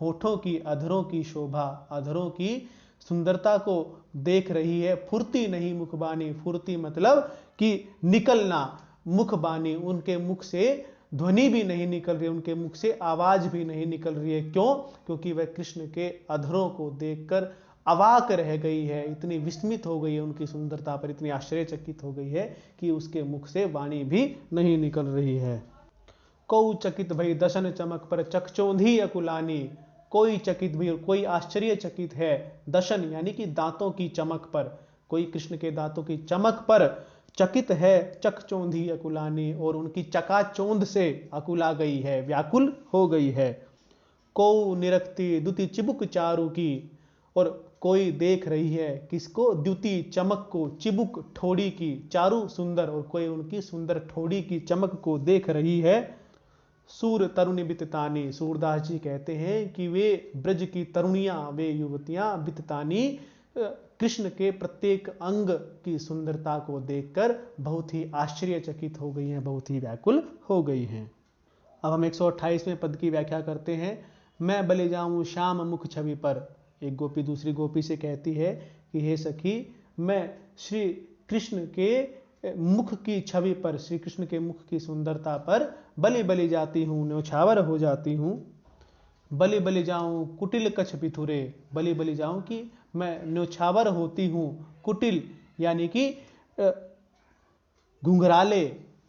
होठों की, अधरों की शोभा, अधरों की सुंदरता को देख रही है। फुरती नहीं मुखबानी, फुरती मतलब कि निकलना, मुखबानी उनके मुख से ध्वनि भी नहीं निकल रही, उनके मुख से आवाज भी नहीं निकल रही है। क्यों? क्योंकि वह कृष्ण के अधरों को देखकर अवाक रह गई है, इतनी विस्मित हो गई है उनकी सुंदरता पर, इतनी आश्चर्यचकित हो गई है कि उसके मुख से वाणी भी नहीं निकल रही है। कौ चकित भई दशन चमक पर, चकचौंधी अकुलानी। कोई चकित भई और कोई आश्चर्यचकित है, दशन यानी कि दांतों की चमक पर, कोई कृष्ण के दांतों की चमक पर चकित है, चकचौंधी अकुलानी और उनकी चकाचौंध से अकुला गई है, व्याकुल हो गई है। को निरखती द्युति चिबुक चारु की, और कोई देख रही है किसको? द्युति चमक को, चिबुक ठोड़ी की, चारु सुंदर, और कोई उनकी सुंदर ठोड़ी की चमक को देख रही है। सूर तरुणी बिततानी, सूरदास जी कहते हैं कि वे ब्रज की तरुणियां, वे युवतियां बिततानी कृष्ण के प्रत्येक अंग की सुंदरता को देखकर बहुत ही आश्चर्यचकित हो गई हैं, बहुत ही व्याकुल हो गई हैं। अब हम 128वें पद की व्याख्या करते हैं। मैं बलि जाऊं श्याम मुख छवि पर। एक गोपी दूसरी गोपी से कहती है कि हे सखी, मैं श्री कृष्ण के मुख की छवि पर, श्री कृष्ण के मुख की सुंदरता पर बलि बलि जाती हूँ, न्यौछावर हो जाती हूँ। बलि बलि जाऊं कुटिल कछ पिथुरे, बलि बलि जाऊं कि मैं न्यौछावर होती हूँ, कुटिल यानी कि घुंघराले,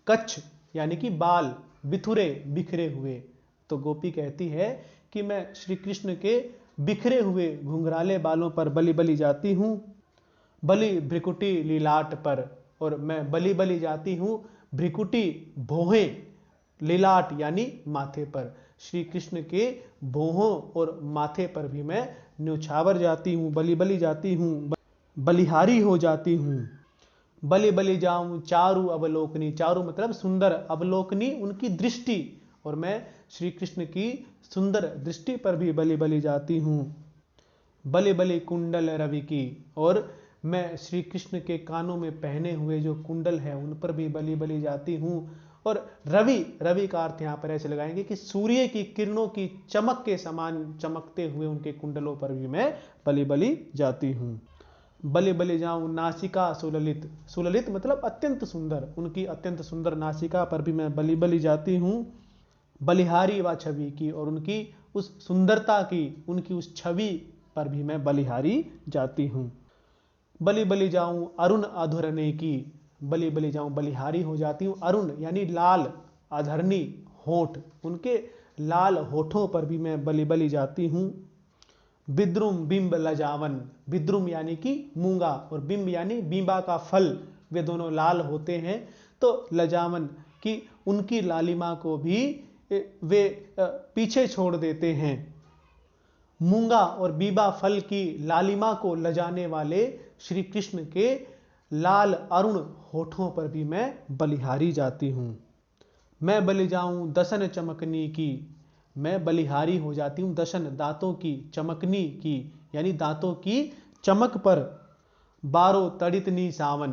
कच्छ यानी कि बाल, बिथुरे बिखरे हुए। तो गोपी कहती है कि मैं श्री कृष्ण के बिखरे हुए घुंघराले बालों पर बलि बलि जाती हूँ। बलि भ्रिकुटी लीलाट पर, और मैं बलि बलि जाती हूँ भ्रिकुटी भौहें, लीलाट यानी माथे पर, श्री कृष्ण के भौहों और माथे पर भी मैं न्यौछावर जाती हूँ, बलि बलि जाती हूँ, बलिहारी हो जाती हूँ। बलि बलि जाऊं चारु अवलोकनी, चारु मतलब सुंदर, अवलोकनी उनकी दृष्टि, और मैं श्री कृष्ण की सुंदर दृष्टि पर भी बलि बलि जाती हूँ। बलि बलि कुंडल रवि की, और मैं श्री कृष्ण के कानों में पहने हुए जो कुंडल है उन पर भी बलि बलि जाती हूँ। और रवि, रवि का अर्थ यहाँ पर ऐसे लगाएंगे कि सूर्य की किरणों की चमक के समान चमकते हुए उनके कुंडलों पर भी मैं बलि बलि जाती हूँ। बलि बलि जाऊं नासिका सुललित, सुललित मतलब अत्यंत सुंदर, उनकी अत्यंत सुंदर नासिका पर भी मैं बलि बलि जाती हूँ। बलिहारी व छवि की, और उनकी उस सुंदरता की, उनकी उस छवि पर भी मैं बलिहारी जाती हूँ। बलि बलि जाऊं अरुण अधुरने की, बलि बलि जाऊं बलिहारी हो जाती हूँ। अरुण यानी लाल, अधरनी होठ, उनके लाल होठों पर भी मैं बलि बलि जाती हूँ। बिद्रुम बिंब लजावन, बिद्रुम यानी कि मूंगा, और बिंब यानी बींबा का फल, वे दोनों लाल होते हैं। तो लजावन की उनकी लालिमा को भी वे पीछे छोड़ देते हैं। मूंगा और बीबा फल की लालिमा को लजाने वाले श्री कृष्ण के लाल अरुण होठों पर भी मैं बलिहारी जाती हूँ। मैं बलि जाऊं दसन चमकनी की, मैं बलिहारी हो जाती हूँ दशन दांतों की, चमकनी की यानी दांतों की चमक पर। बारो तड़ितनी सावन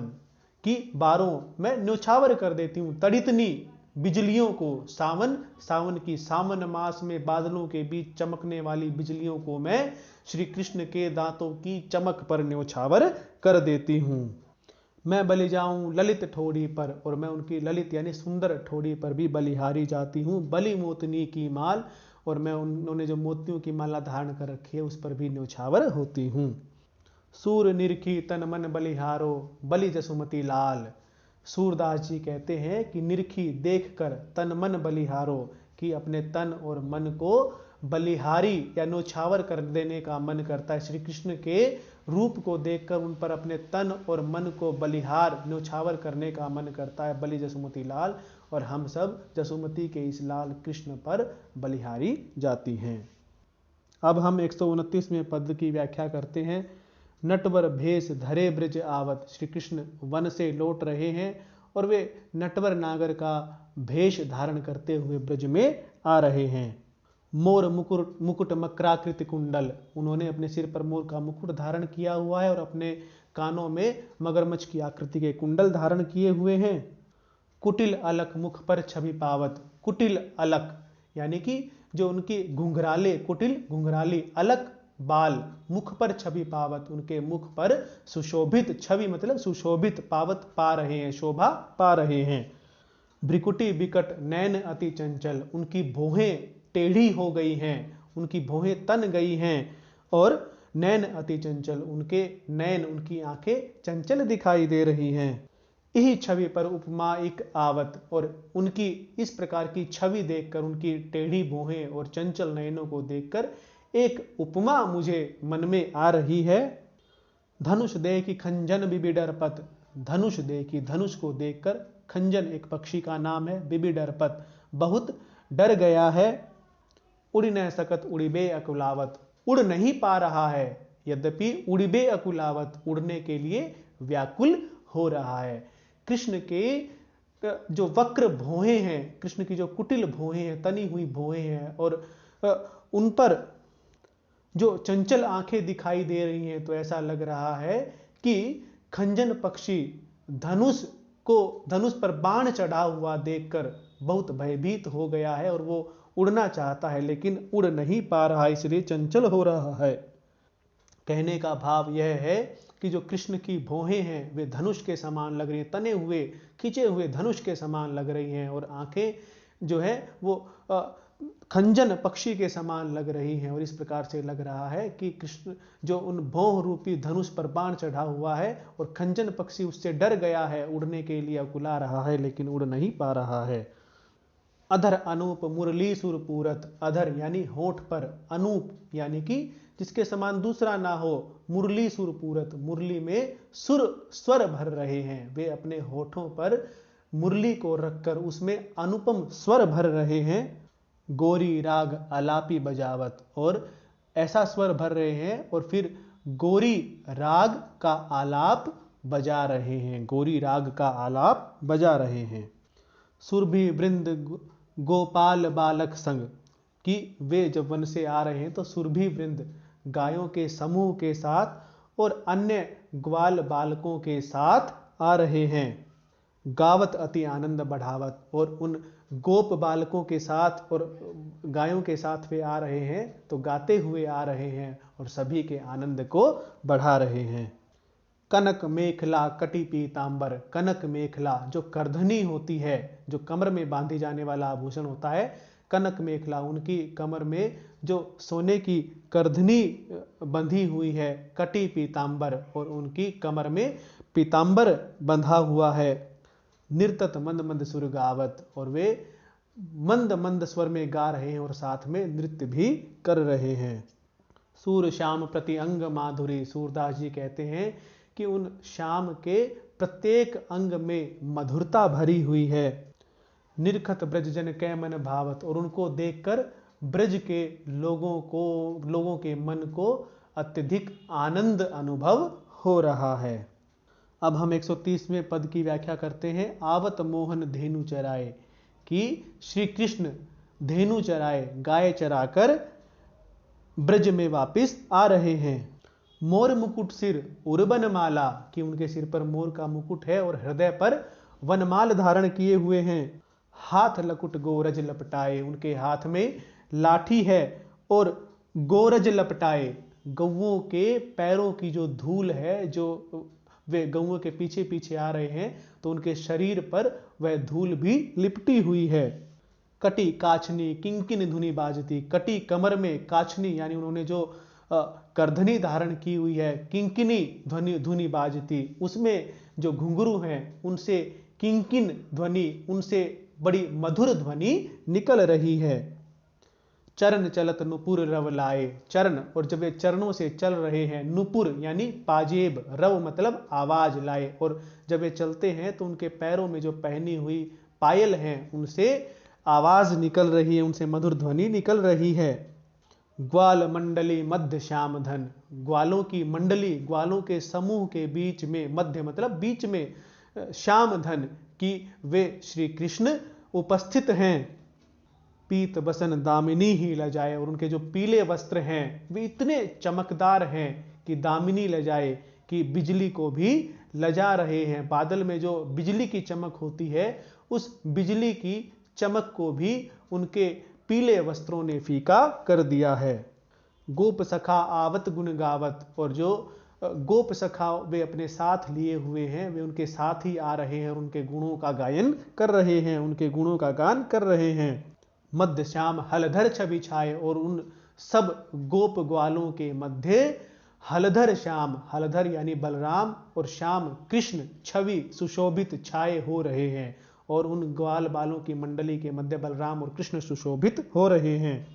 की, बारों मैं न्यौछावर कर देती हूँ, तड़ितनी बिजलियों को, सावन, सावन की, सावन मास में बादलों के बीच चमकने वाली बिजलियों को मैं श्री कृष्ण के दांतों की चमक पर न्यौछावर कर देती हूँ। मैं बलि जाऊं ललित ठोड़ी पर, और मैं उनकी ललित यानी सुंदर ठोड़ी पर भी बलिहारी जाती हूँ। बलि मोतनी की माल, और मैं उन्होंने जो मोतियों की माला धारण कर रखी है उस पर भी न्यौछावर होती हूँ। सूर निरखी तन मन बलिहारो, बलि जसुमती लाल। सूरदास जी कहते हैं कि निरखी देखकर तन मन बलिहारो, कि अपने तन और मन को बलिहारी या न्यौछावर कर देने का मन करता है। श्री कृष्ण के रूप को देखकर उन पर अपने तन और मन को बलिहार, न्यौछावर करने का मन करता है, बलि जसुमती लाल। और हम सब जसुमती के इस लाल कृष्ण पर बलिहारी जाती हैं। अब हम 129वें पद की व्याख्या करते हैं। नटवर भेष धरे ब्रज आवत, श्री कृष्ण वन से लौट रहे हैं और वे नटवर नागर का भेष धारण करते हुए ब्रज में आ रहे हैं। मोर मुकुट मकराकृति कुंडल, उन्होंने अपने सिर पर मोर का मुकुट धारण किया हुआ है और अपने कानों में मगरमच्छ की आकृति के कुंडल धारण किए हुए हैं। कुटिल अलक मुख पर छवि पावत, कुटिल अलक यानी कि जो उनकी घुंघराले, कुटिल घुंघराली, अलक बाल, मुख पर छवि पावत, उनके मुख पर सुशोभित, छवि मतलब सुशोभित, पावत पा रहे हैं, शोभा पा रहे हैं। भ्रिकुटी विकट नैन अति चंचल, उनकी भौहें टेढ़ी हो गई हैं, उनकी भौहें तन गई हैं। और नैन अति चंचल, उनके नैन, उनकी आंखें चंचल दिखाई दे रही हैं। यही छवि पर उपमा एक आवत, और उनकी इस प्रकार की छवि देखकर, उनकी टेढ़ी भौहें और चंचल नयनों को देखकर एक उपमा मुझे मन में आ रही है। धनुष दे की खंजन बिबिडरपत, धनुष दे की, धनुष को देखकर, खंजन एक पक्षी का नाम है, बिबिडरपत बहुत डर गया है। उड़ न सकत उड़िबे अकुलावत, उड़ नहीं पा रहा है, यद्यपि उड़िबे अकुलावत, उड़ने के लिए व्याकुल हो रहा है। कृष्ण के जो वक्र भौहें हैं, कृष्ण की जो कुटिल भौहें हैं, तनी हुई भौहें हैं, और उन पर जो चंचल आंखें दिखाई दे रही हैं, तो ऐसा लग रहा है कि खंजन पक्षी धनुष पर बाण चढ़ा हुआ देखकर बहुत भयभीत हो गया है, और वो उड़ना चाहता है लेकिन उड़ नहीं पा रहा, इसलिए चंचल हो रहा है। कहने का भाव यह है कि जो कृष्ण की भौहें हैं वे धनुष के समान लग रही हैं, तने हुए, खिंचे हुए धनुष के समान लग रही हैं, और आंखें जो है वो खंजन पक्षी के समान लग रही हैं। और इस प्रकार से लग रहा है कि कृष्ण जो उन भौह रूपी धनुष पर बाण चढ़ा हुआ है, और खंजन पक्षी उससे डर गया है, उड़ने के लिए अकुला रहा है लेकिन उड़ नहीं पा रहा है। अधर अनूप मुरली सुर पूरत, अधर यानी होठ पर, अनूप यानी कि जिसके समान दूसरा ना हो, मुरली सुर पूरत, मुरली में सुर स्वर भर रहे हैं, वे अपने होठों पर मुरली को रखकर उसमें अनुपम स्वर भर रहे हैं। गोरी राग आलापी बजावत, और ऐसा स्वर भर रहे हैं और फिर गोरी राग का आलाप बजा रहे हैं, गोरी राग का आलाप बजा रहे हैं। सुरभि वृंद गोपाल बालक संग, कि वे जब वन से आ रहे हैं तो सुरभि वृंद गायों के समूह के साथ और अन्य ग्वाल बालकों के साथ आ रहे हैं। गावत अति आनंद बढ़ावत, और उन गोप बालकों के साथ और गायों के साथ वे आ रहे हैं तो गाते हुए आ रहे हैं और सभी के आनंद को बढ़ा रहे हैं। कनक मेखला कटी पीतांबर, कनक मेखला जो करधनी होती है, जो कमर में बांधी जाने वाला आभूषण होता है, कनक मेखला, उनकी कमर में जो सोने की करधनी बंधी हुई है, कटी पीतांबर, और उनकी कमर में पीतांबर बंधा हुआ है। निर्तत मंद मंद सुर गावत, और वे मंद मंद स्वर में गा रहे हैं और साथ में नृत्य भी कर रहे हैं। सूर श्याम प्रति अंग माधुरी, सूरदास जी कहते हैं कि उन श्याम के प्रत्येक अंग में मधुरता भरी हुई है। निरखत ब्रजजन कै मन भावत, और उनको देखकर ब्रज के लोगों के मन को अत्यधिक आनंद अनुभव हो रहा है। अब हम 130वें पद की व्याख्या करते हैं। आवत मोहन धेनु चराए, कि श्री कृष्ण धेनु चराए, गाय चराकर ब्रज में वापिस आ रहे हैं। मोर मुकुट सिर उर्बन माला, कि उनके सिर पर मोर का मुकुट है और हृदय पर वनमाल धारण किए हुए हैं। हाथ लकुट गोरज लपटाए, उनके हाथ में लाठी है और गोरज लपटाए, गौओं के पैरों की जो धूल है, जो वे गौओं के पीछे पीछे आ रहे हैं तो उनके शरीर पर वह धूल भी लिपटी हुई है। कटी काछनी किंकिन धुनी बाजती, कटी कमर में, काछनी यानी उन्होंने जो करधनी धारण की हुई है, किंकिनी धुनी बाजती, उसमें जो घुंघरू हैं उनसे किंकिन ध्वनि, उनसे बड़ी मधुर ध्वनि निकल रही है। चरण चलत नुपुर रव लाए, चरण, और जब वे चरणों से चल रहे हैं, नुपुर यानी पाजेब, रव मतलब आवाज लाए, और जब वे चलते हैं तो उनके पैरों में जो पहनी हुई पायल हैं उनसे आवाज निकल रही है, उनसे मधुर ध्वनि निकल रही है। ग्वाल मंडली मध्य श्याम धन, ग्वालों की मंडली, ग्वालों के समूह के बीच में, मध्य मतलब बीच में, श्याम धन, कि वे श्री कृष्ण उपस्थित हैं। पीत बसन दामिनी ही लजाए, और उनके जो पीले वस्त्र हैं वे इतने चमकदार हैं कि दामिनी लजाए, कि बिजली को भी लजा रहे हैं। बादल में जो बिजली की चमक होती है, उस बिजली की चमक को भी उनके पीले वस्त्रों ने फीका कर दिया है। गोप सखा आवत गुण गावत, और जो गोप सखा वे अपने साथ लिए हुए हैं, वे उनके साथ ही आ रहे हैं और उनके गुणों का गायन कर रहे हैं, उनके गुणों का गान कर रहे हैं। मध्य श्याम हलधर छवि छाए, और उन सब गोप ग्वालों के मध्य हलधर श्याम, हलधर यानी बलराम और श्याम कृष्ण छवि सुशोभित छाए हो रहे हैं, और उन ग्वाल बालों की मंडली के मध्य बलराम और कृष्ण सुशोभित हो रहे हैं।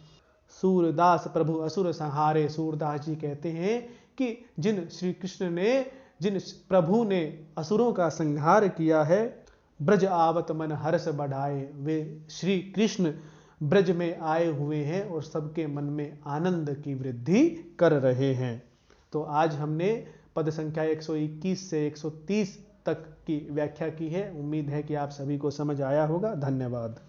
सूरदास प्रभु असुर संहारे, सूरदास जी कहते हैं कि जिन प्रभु ने असुरों का संहार किया है, ब्रज आवत मन हर्ष बढ़ाए, वे श्री कृष्ण ब्रज में आए हुए हैं और सबके मन में आनंद की वृद्धि कर रहे हैं। तो आज हमने पद संख्या 121 से 130 तक की व्याख्या की है। उम्मीद है कि आप सभी को समझ आया होगा। धन्यवाद।